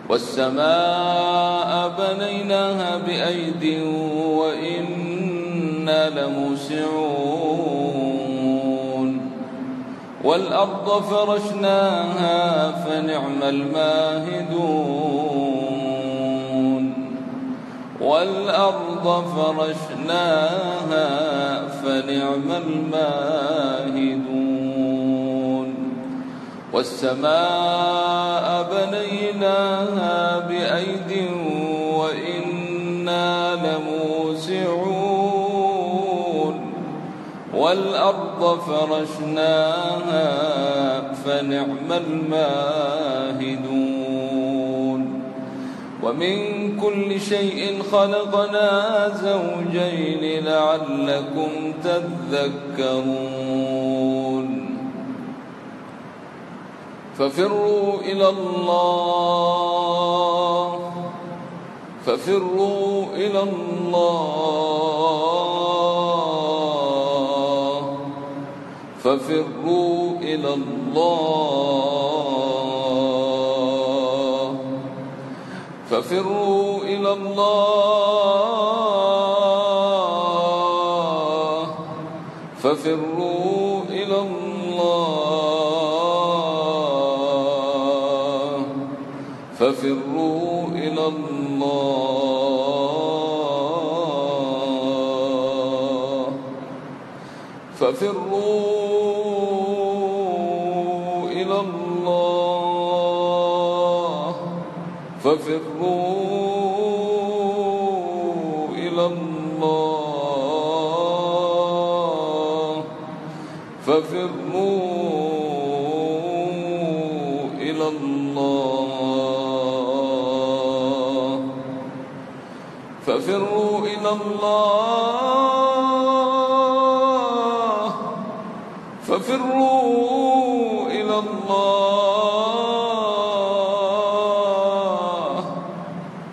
والسماء بنيناها بأيد وإنا لموسعون والأرض فرشناها فنعم الماهدون والأرض فرشناها فنعم الماهدون والسماء بنيناها بأيد وإنا لموسعون والأرض فرشناها فنعم الماهدون ومن كل شيء خلقنا زوجين لعلكم تذكرون ففروا إلى الله ففروا إلى الله ففروا إلى الله ففروا إلى الله ففروا إلى الله ففروا إلى الله ففروا إلى الله ففروا إلى الله ففروا إلى الله ففروا إلى الله ففروا إلى الله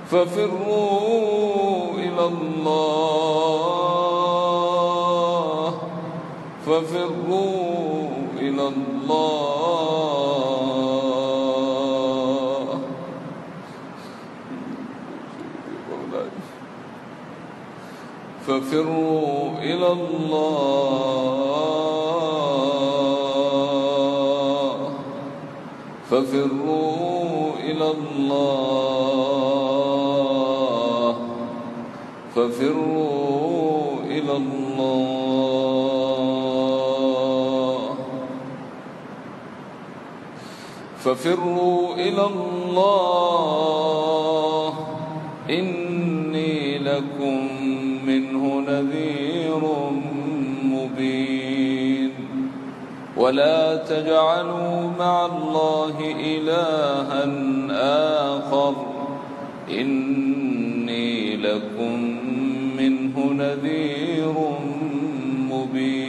ففروا إلى الله ففروا إلى الله ففروا إلى الله ففروا إلى الله ففروا إلى الله ففروا إلى الله إني لكم منه نذير مبين ولا تجعلوا مع الله إلها آخر إني لكم منه نذير مبين